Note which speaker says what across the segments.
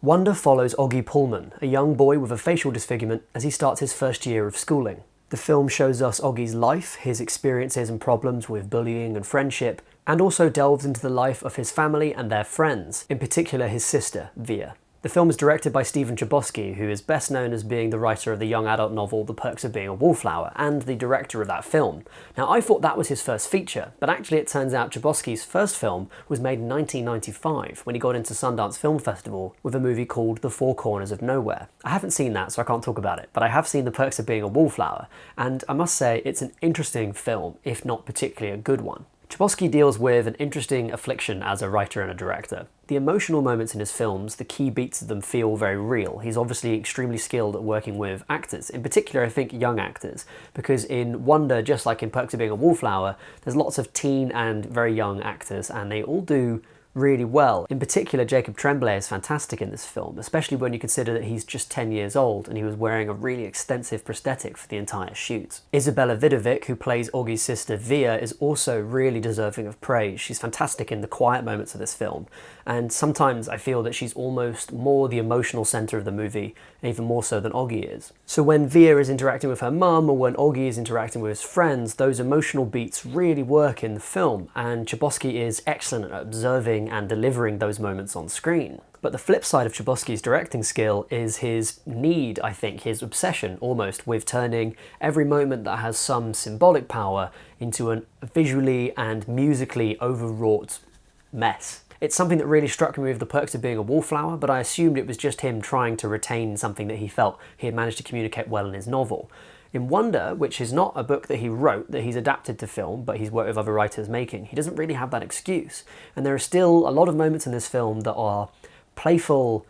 Speaker 1: Wonder follows Oggy Pullman, a young boy with a facial disfigurement, as he starts his first year of schooling. The film shows us Oggy's life, his experiences and problems with bullying and friendship, and also delves into the life of his family and their friends, in particular his sister, Via. The film is directed by Stephen Chbosky, who is best known as being the writer of the young adult novel The Perks of Being a Wallflower, and the director of that film. Now, I thought that was his first feature, but actually it turns out Chbosky's first film was made in 1995, when he got into Sundance Film Festival with a movie called The Four Corners of Nowhere. I haven't seen that, so I can't talk about it, but I have seen The Perks of Being a Wallflower, and I must say it's an interesting film, if not particularly a good one. Chbosky deals with an interesting affliction as a writer and a director. The emotional moments in his films, the key beats of them feel very real. He's obviously extremely skilled at working with actors, in particular I think young actors, because in Wonder, just like in Perks of Being a Wallflower, there's lots of teen and very young actors, and they all do really well. In particular, Jacob Tremblay is fantastic in this film, especially when you consider that he's just 10 years old and he was wearing a really extensive prosthetic for the entire shoot. Isabella Vidovic, who plays Oggy's sister Via, is also really deserving of praise. She's fantastic in the quiet moments of this film, and sometimes I feel that she's almost more the emotional centre of the movie, even more so than Oggy is. So when Via is interacting with her mum, or when Oggy is interacting with his friends, those emotional beats really work in the film, and Chbosky is excellent at observing and delivering those moments on screen. But the flip side of Chbosky's directing skill is his need, I think, his obsession almost, with turning every moment that has some symbolic power into a visually and musically overwrought mess. It's something that really struck me with The Perks of Being a Wallflower, but I assumed it was just him trying to retain something that he felt he had managed to communicate well in his novel. In Wonder, which is not a book that he wrote, that he's adapted to film, but he's worked with other writers making, he doesn't really have that excuse. And there are still a lot of moments in this film that are playful,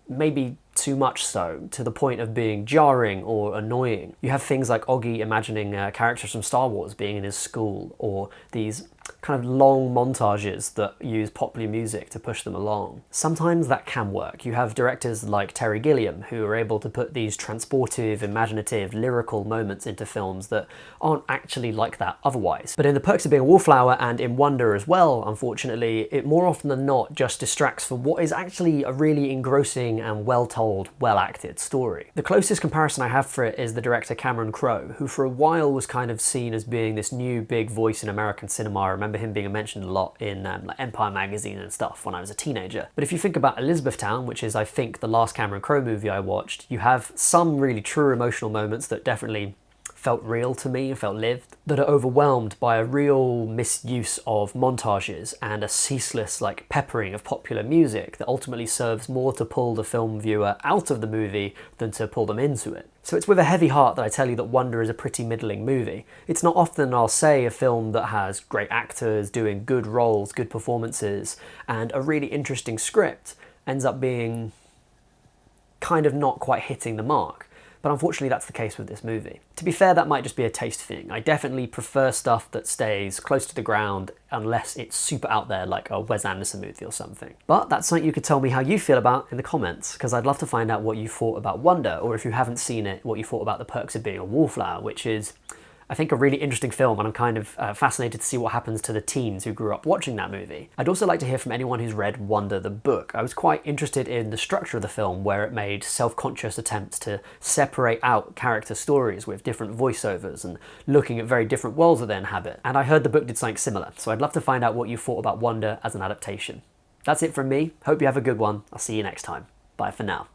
Speaker 1: maybe too much so, to the point of being jarring or annoying. You have things like Oggy imagining characters from Star Wars being in his school, or these kind of long montages that use popular music to push them along. Sometimes that can work. You have directors like Terry Gilliam who are able to put these transportive, imaginative, lyrical moments into films that aren't actually like that otherwise. But in The Perks of Being a Wallflower and in Wonder as well, unfortunately, it more often than not just distracts from what is actually a really engrossing and well-told, well-acted story. The closest comparison I have for it is the director Cameron Crowe, who for a while was kind of seen as being this new big voice in American cinema. I remember him being mentioned a lot in like Empire magazine and stuff when I was a teenager. But if you think about Elizabethtown, which is I think the last Cameron Crowe movie I watched, you have some really true emotional moments that definitely felt real to me, felt lived, that are overwhelmed by a real misuse of montages and a ceaseless like peppering of popular music that ultimately serves more to pull the film viewer out of the movie than to pull them into it. So it's with a heavy heart that I tell you that Wonder is a pretty middling movie. It's not often I'll say a film that has great actors doing good roles, good performances, and a really interesting script ends up being kind of not quite hitting the mark. But unfortunately that's the case with this movie. To be fair, that might just be a taste thing. I definitely prefer stuff that stays close to the ground unless it's super out there like a Wes Anderson movie or something. But that's something you could tell me how you feel about in the comments, because I'd love to find out what you thought about Wonder, or if you haven't seen it, what you thought about The Perks of Being a Wallflower, which is, I think, a really interesting film, and I'm kind of fascinated to see what happens to the teens who grew up watching that movie. I'd also like to hear from anyone who's read Wonder the book. I was quite interested in the structure of the film, where it made self-conscious attempts to separate out character stories with different voiceovers and looking at very different worlds that they inhabit. And I heard the book did something similar, so I'd love to find out what you thought about Wonder as an adaptation. That's it from me. Hope you have a good one. I'll see you next time. Bye for now.